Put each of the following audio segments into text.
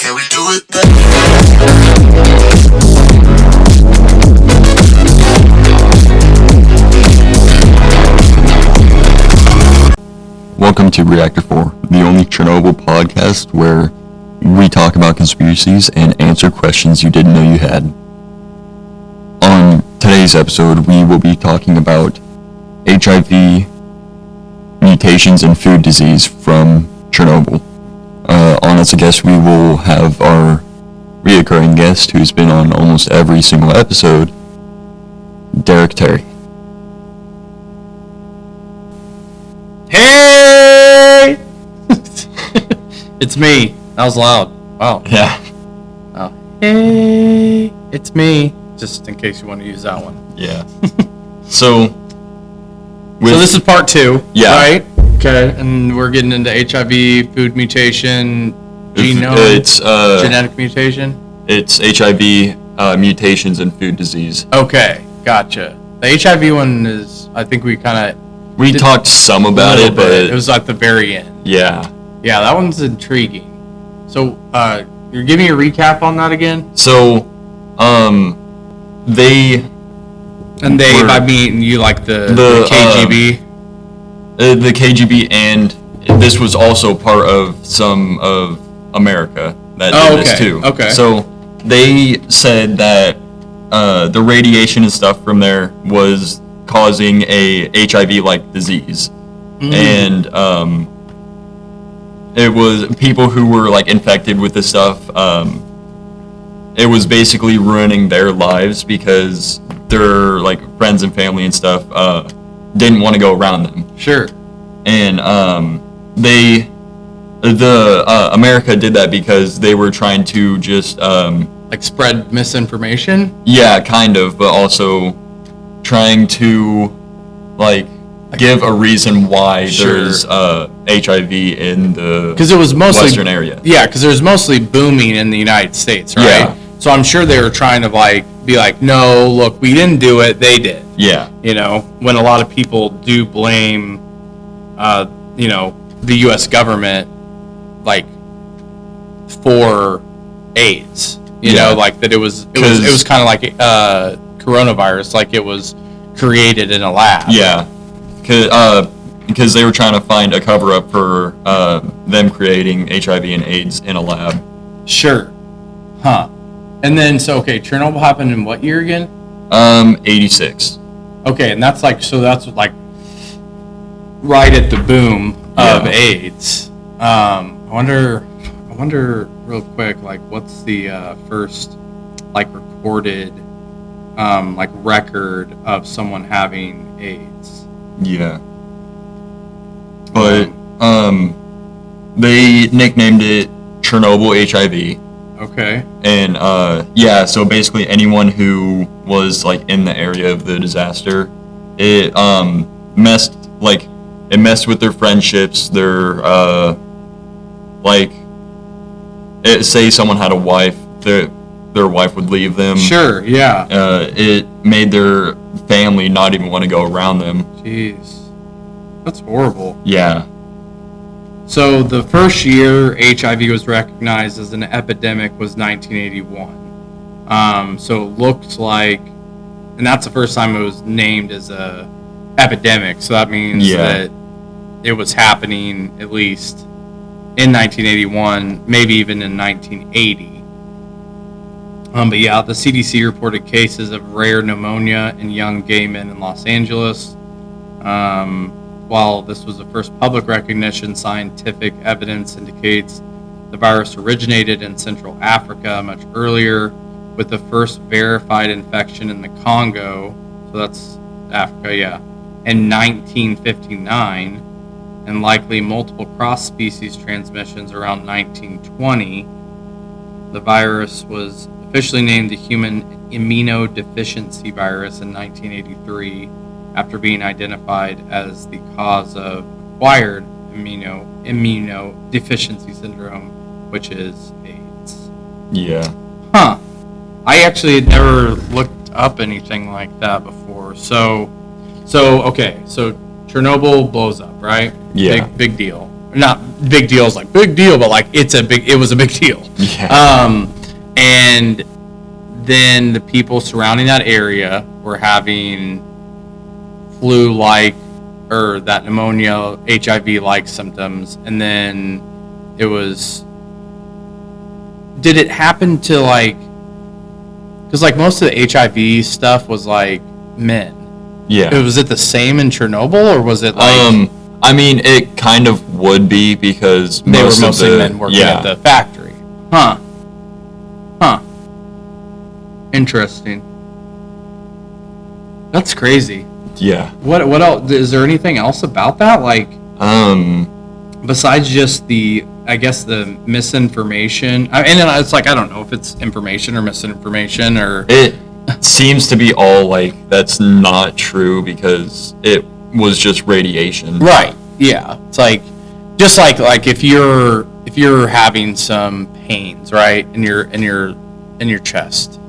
Can we do it? Welcome to Reactor 4, the only Chernobyl podcast where we talk about conspiracies and answer questions you didn't know you had. On today's episode, we will be talking about HIV, mutations, and food disease from Chernobyl. On as a guest, we will have our reoccurring guest who's been on almost every single episode, Derek Terry. Hey! It's me. That was loud. Wow. Yeah. Oh. Hey! It's me. Just in case you want to use that one. Yeah. So this is part 2. Yeah. Right? Okay. And we're getting into HIV, food mutation, genome, genetic mutation. It's HIV, mutations, and food disease. Okay. Gotcha. The HIV one is, I think we talked some about it, but it was at the very end. Yeah. Yeah, that one's intriguing. So, you're giving me a recap on that again? So, I mean, you like the KGB? The KGB, and this was also part of some of America that did this too. Okay. So, they said that the radiation and stuff from there was causing a HIV-like disease. And it was people who were like infected with this stuff. It was basically ruining their lives because their like friends and family and stuff didn't want to go around them. Sure. And America did that because they were trying to just like spread misinformation. Yeah, kind of, but also trying to like give a reason why there's HIV in the Western area. Yeah, because it was mostly booming in the United States, right? Yeah. So I'm sure they were trying to be like, no, look, we didn't do it, they did. Yeah. You know, when a lot of people do blame, the U.S. government, like, for AIDS. You know, like that it was kind of like coronavirus, like it was created in a lab. Yeah. Because they were trying to find a cover-up for them creating HIV and AIDS in a lab. Sure. Huh. And then, Chernobyl happened in what year again? 86. Okay, and that's right at the boom of AIDS. I wonder real quick, like, what's the first, like, recorded, record of someone having AIDS? Yeah. But, they nicknamed it Chernobyl HIV. Okay. And, so basically anyone who was, like, in the area of the disaster, it messed with their friendships, their, say someone had a wife, their wife would leave them. Sure, yeah. It made their family not even want to go around them. Jeez. That's horrible. Yeah. So the first year HIV was recognized as an epidemic was 1981. So it looked like, and that's the first time it was named as a epidemic. So that means that it was happening at least in 1981, maybe even in 1980. But yeah, the CDC reported cases of rare pneumonia in young gay men in Los Angeles. While this was the first public recognition, scientific evidence indicates the virus originated in Central Africa much earlier, with the first verified infection in the Congo, so that's Africa, in 1959, and likely multiple cross-species transmissions around 1920. The virus was officially named the human immunodeficiency virus in 1983 after being identified as the cause of acquired immunodeficiency syndrome, which is AIDS. Yeah. Huh. I actually had never looked up anything like that before. So Chernobyl blows up, right? Yeah. Big deal. not big deals like big deal, but like it was a big deal. Yeah. And then the people surrounding that area were having flu-like or that pneumonia, HIV-like symptoms, and then it was. Did it happen to like? Because like most of the HIV stuff was like men. Yeah. Was it the same in Chernobyl, or was it like? I mean, it kind of would be because They were mostly men working at the factory. Huh. Interesting. That's crazy. Yeah. What else? Is there anything else about that? Like, besides just the misinformation. And it's like, I don't know if it's information or misinformation or. It seems to be all like that's not true because it was just radiation. Right. Yeah. It's like, just like if you're having some pains, right, in your chest,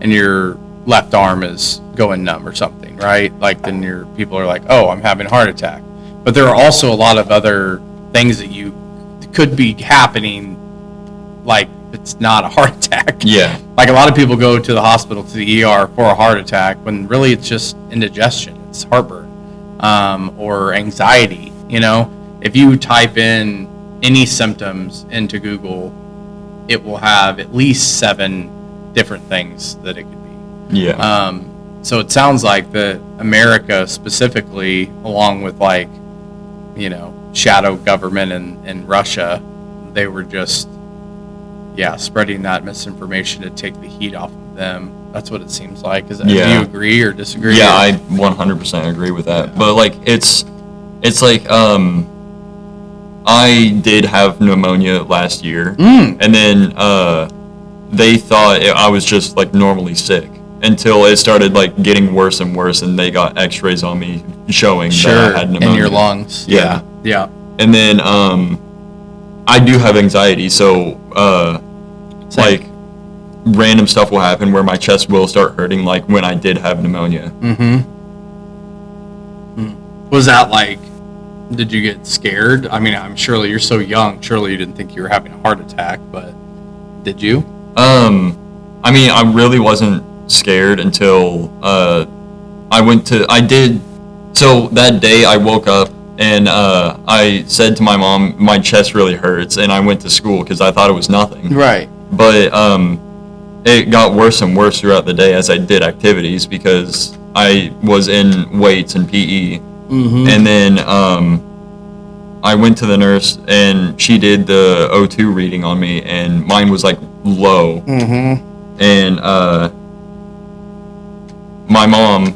and your left arm is going numb or something, right? Like then your people are like, oh, I'm having a heart attack. But there are also a lot of other things that you could be happening, like it's not a heart attack. Yeah. Like a lot of people go to the hospital, to the ER for a heart attack when really it's just indigestion, it's heartburn, or anxiety. You know, if you type in any symptoms into Google, it will have at least 7 different things that it could be. Yeah. So it sounds like that America specifically, along with like, you know, shadow government and Russia, they were just, spreading that misinformation to take the heat off of them. That's what it seems like. Do you agree or disagree? Yeah, I 100% agree with that. Yeah. But like, it's like, I did have pneumonia last year, and then they thought I was just like normally sick until it started like getting worse and worse, and they got X-rays on me showing that I had pneumonia in your lungs. Yeah. And then I do have anxiety, so like random stuff will happen where my chest will start hurting, like when I did have pneumonia. Was that like? Did you get scared? I mean, surely you're so young. Surely you didn't think you were having a heart attack, but did you? I mean, I really wasn't scared until I did. So that day I woke up and I said to my mom, my chest really hurts, and I went to school because I thought it was nothing. Right. But it got worse and worse throughout the day as I did activities because I was in weights and PE. And then I went to the nurse and she did the O2 reading on me, and mine was like low. And my mom,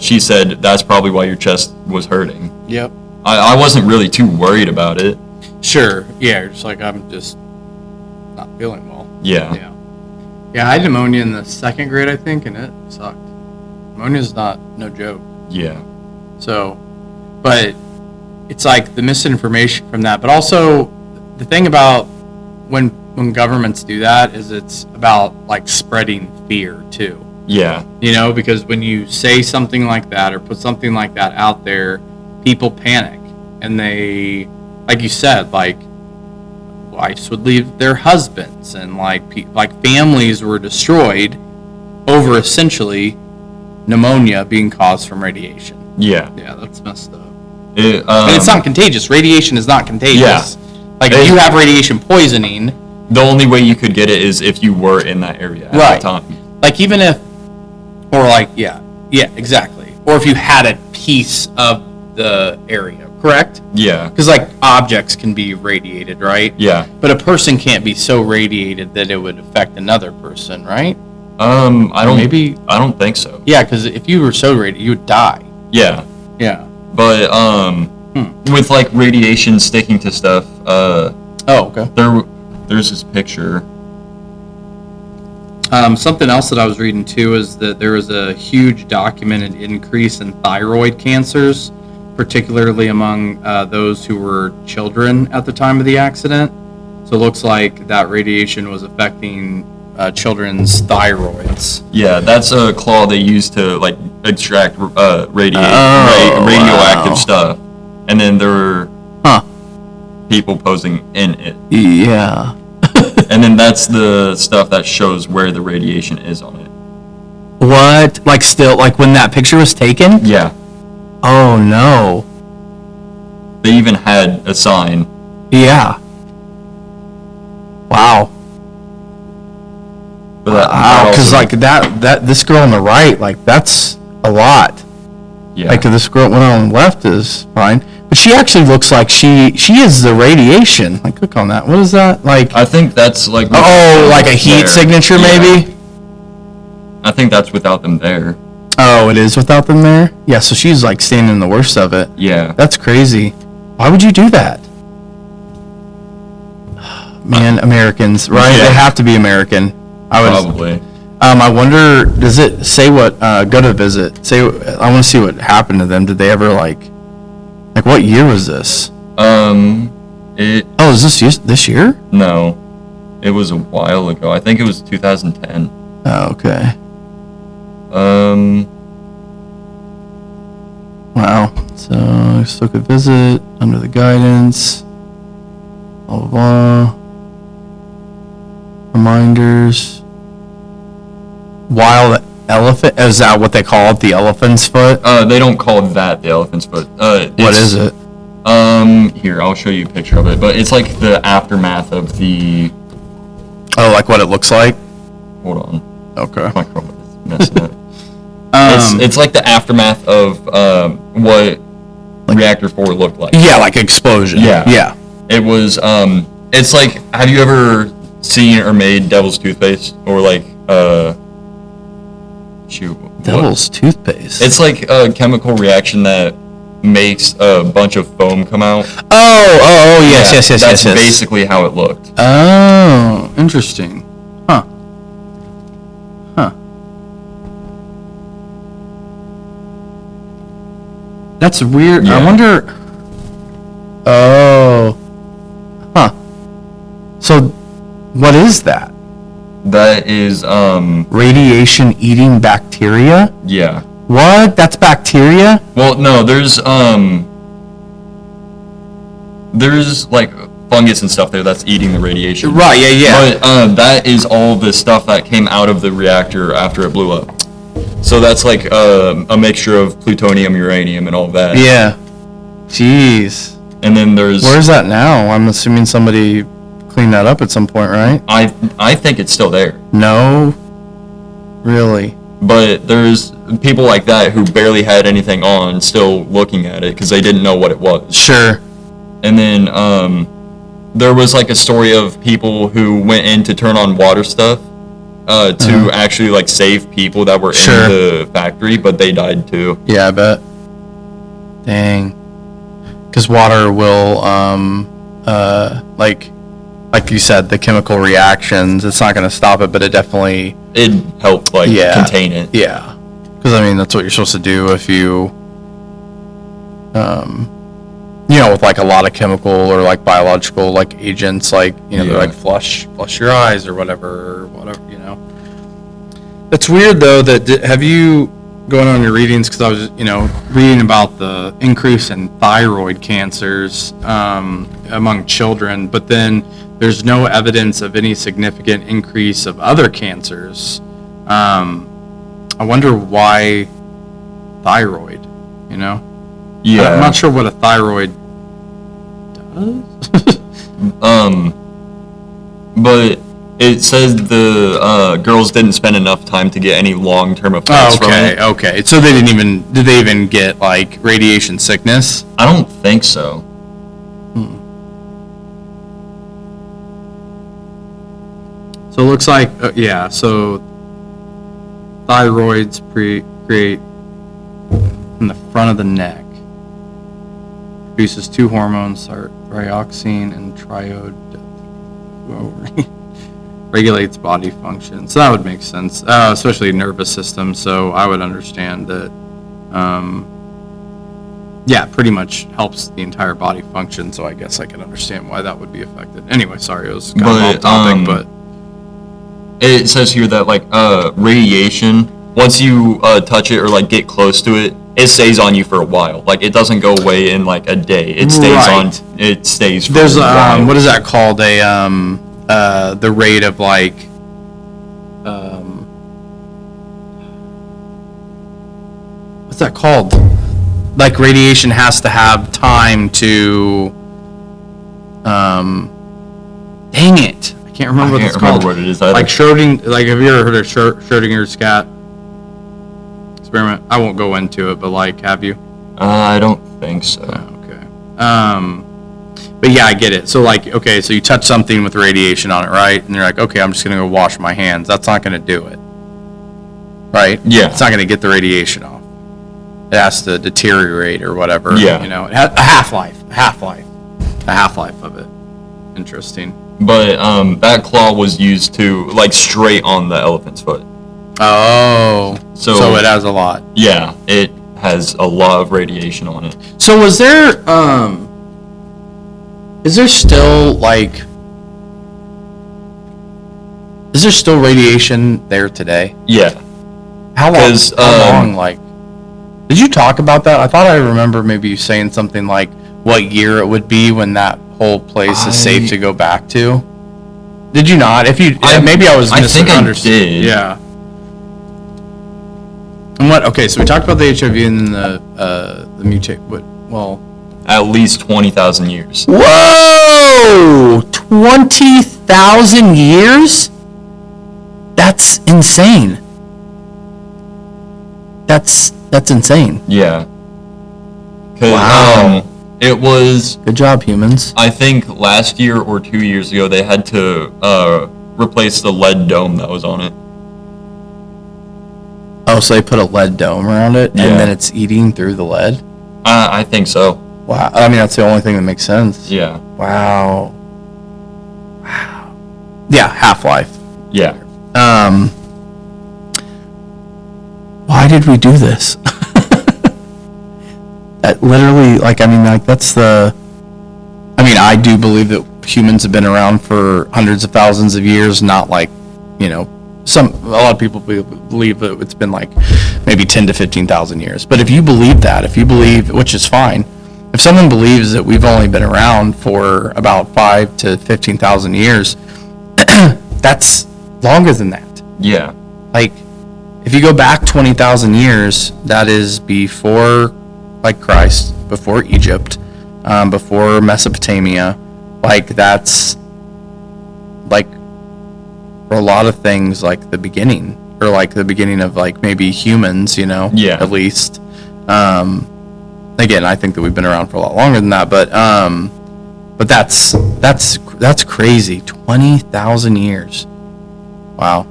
she said that's probably why your chest was hurting. Yep. I wasn't really too worried about it. Sure. Yeah, you're just like, I'm just not feeling well. Yeah. Yeah, I had pneumonia in the 2nd grade, I think, and it sucked. Pneumonia's no joke. Yeah. So, but it's like the misinformation from that. But also, the thing about when governments do that is it's about like spreading fear too. Yeah. You know, because when you say something like that or put something like that out there, people panic, and they, like you said, like wives would leave their husbands, and like families were destroyed over essentially pneumonia being caused from radiation. Yeah. Yeah, that's messed up. And it's not contagious. Radiation is not contagious. Yeah. Like if you have radiation poisoning, the only way you could get it is if you were in that area at the time. Like even if, or like, yeah, exactly. Or if you had a piece of the area, correct? Yeah. Because like objects can be radiated, right? Yeah. But a person can't be so radiated that it would affect another person, right? I don't think so. Yeah, because if you were so radiated, you would die. Yeah. Yeah. But with like radiation sticking to stuff, okay. There's this picture. Something else that I was reading too is that there was a huge documented increase in thyroid cancers, particularly among those who were children at the time of the accident. So it looks like that radiation was affecting children's thyroids. Yeah, that's a claw they use to like extract radioactive stuff. And then there were people posing in it. Yeah. And then that's the stuff that shows where the radiation is on it. What? Like still, like when that picture was taken? Yeah. Oh no. They even had a sign. Yeah. Wow. Wow, because like that this girl on the right, like that's a lot. Yeah. Like this girl one on the left is fine, but she actually looks like she is the radiation. Like click on that. What is that? Like I think that's like. Oh, like a heat there. signature maybe. I think that's without them there. Oh, it is without them there. Yeah, so she's like standing in the worst of it. Yeah. That's crazy. Why would you do that? Man, Americans, right? Yeah. They have to be American. Probably. I wonder, does it say what, go to visit, I want to see what happened to them. Did they ever, like what year was this? Is this year? No. It was a while ago. I think it was 2010. Oh, okay. Wow. So, still could visit, under the guidance, blah, blah, blah. Reminders. Wild elephant? Is that what they call it? The elephant's foot? They don't call that the elephant's foot. What is it? Here, I'll show you a picture of it. But it's like the aftermath of the... Oh, like what it looks like? Hold on. Okay. My Chrome is messing up. It's like the aftermath of what Reactor 4 looked like. Yeah, like explosion. Yeah. It was, it's like, have you ever seen or made devil's toothpaste? Or like, Devil's toothpaste? It's like a chemical reaction that makes a bunch of foam come out. Oh, yes. That's basically how it looked. Oh, interesting. Huh. That's weird. Yeah. I wonder... Oh. Huh. So, what is that? That is, Radiation-eating bacteria? yeah. What? That's bacteria? Well, no, there's like fungus and stuff there that's eating the radiation. Right, yeah. But that is all the stuff that came out of the reactor after it blew up. So that's like a mixture of plutonium, uranium, and all that. Yeah. Jeez. And then there's... Where's that now? I'm assuming somebody cleaned that up at some point, right? I think it's still there. No. Really? But there's people like that who barely had anything on still looking at it because they didn't know what it was. Sure. And then there was like a story of people who went in to turn on water stuff to actually like save people that were in the factory, but they died too. Yeah, I bet. Dang. Because water will, like you said, the chemical reactions, it's not going to stop it, but it definitely... It helped contain it. Yeah. Because, I mean, that's what you're supposed to do if you, with like a lot of chemical or like biological like agents, like, they're like flush your eyes or whatever, It's weird though that, have you, going on your readings, because I was, reading about the increase in thyroid cancers among children, but then there's no evidence of any significant increase of other cancers. I wonder why thyroid, Yeah. I'm not sure what a thyroid does. But it says the girls didn't spend enough time to get any long-term effects from it. Okay. So did they even get like radiation sickness? I don't think so. So it looks like, so thyroids create in the front of the neck. Produces two hormones, thyroxine and regulates body function. So that would make sense, especially nervous system. So I would understand that, pretty much helps the entire body function. So I guess I can understand why that would be affected. Anyway, sorry, it was kind of off topic, but... It says here that like radiation, once you touch it or like get close to it, it stays on you for a while. Like, it doesn't go away in like a day. It stays Right. on. It stays for There's a while. what is that called? The rate of like what's that called? Like radiation has to have time to dang it. I can't remember what I can't it's remember called. what it is either. Like like have you ever heard of Schrodinger's cat experiment? I won't go into it, but like, have you? I don't think so. Oh, okay. But yeah, I get it. So like, okay, so you touch something with radiation on it, right? And you're like, okay, I'm just gonna go wash my hands. That's not gonna do it, right? Yeah. It's not gonna get the radiation off. It has to deteriorate or whatever. Yeah. You know, it has a half-life of it. Interesting. But that claw was used to like straight on the elephant's foot. Oh. So it has a lot. Yeah, it has a lot of radiation on it. So is there still radiation there today? Yeah. How long? 'Cause, How long? Like, did you talk about that? I thought I remember maybe you saying something like what year it would be when that whole place is safe to go back to. Did you not? If you, maybe I was misunderstanding. I think I did. Yeah. And what? Okay, so we talked about the HIV and then the mutate. Well, At least 20,000 years. whoa! 20,000 years? That's insane. That's insane. Yeah. 'Cause, Wow. it was, Good job, humans. I think last year or 2 years ago, they had to replace the lead dome that was on it. Oh, so they put a lead dome around it, Yeah. and then it's eating through the lead? I think so. Wow. I mean, that's the only thing that makes sense. Yeah. Wow. Yeah, Half-Life. Yeah. Why did we do this? That literally, like, I mean, like, that's the... I mean, I do believe that humans have been around for hundreds of thousands of years, not like, you know, a lot of people believe that it's been like maybe 10 to 15,000 years. But if you believe that, which is fine, if someone believes that we've only been around for about 5 to 15,000 years, that's longer than that. Yeah. Like, if you go back 20,000 years, that is before, like, Christ, before Egypt, before Mesopotamia. Like, that's, like, for a lot of things, like, the beginning. Or, like, the beginning of, like, maybe humans, you know? Yeah. At least. Again, I think that we've been around for a lot longer than that, but that's crazy. 20,000 years. Wow.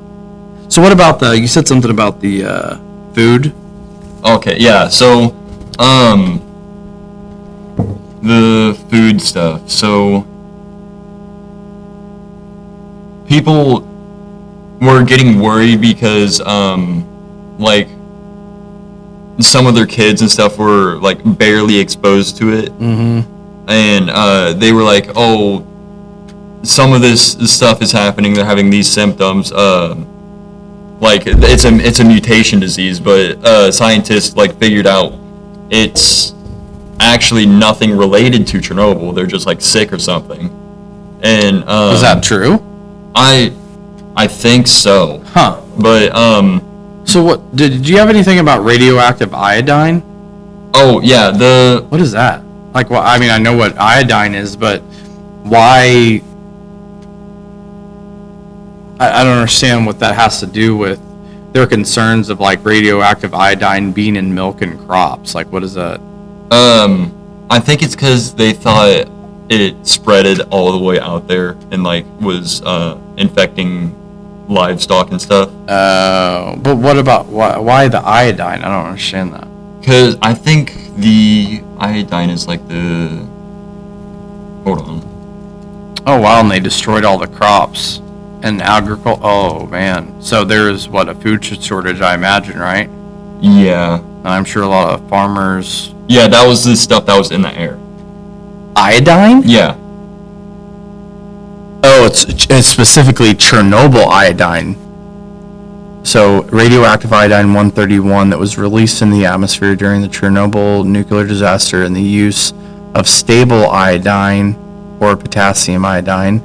So what about you said something about the food? Okay, yeah, so, the food stuff. So, people were getting worried because, like, some of their kids and stuff were, like, barely exposed to it. Mm-hmm. And, they were like, oh, some of this stuff is happening, they're having these symptoms, like, it's a mutation disease, but, scientists, like, figured out it's actually nothing related to Chernobyl, they're just, like, sick or something. And, Is that true? I think so. Huh. But, So what did you have anything about radioactive iodine? oh, yeah, What is that? Like, well, I mean, I know what iodine is, but why? I don't understand what that has to do with their concerns of like radioactive iodine being in milk and crops. Like, what is that? I think it's because they thought it spreaded all the way out there and, like, was, infecting livestock and stuff. But what about why the iodine? I don't understand that. Because I think the iodine is like the... Hold on. Oh wow, and they destroyed all the crops and agriculture. Oh man, so there's what, a food shortage, I imagine, right? Yeah. And I'm sure a lot of farmers. Yeah, that was the stuff that was in the air. Iodine? Yeah. Oh, it's specifically Chernobyl iodine. So radioactive iodine-131 that was released in the atmosphere during the Chernobyl nuclear disaster, and the use of stable iodine or potassium iodine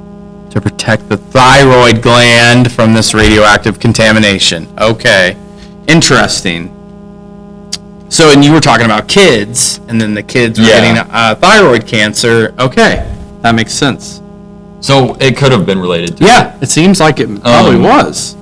to protect the thyroid gland from this radioactive contamination. Okay, interesting. So, and you were talking about kids, and then the kids were getting thyroid cancer. Okay, that makes sense. So it could have been related to Yeah, it seems like it probably was.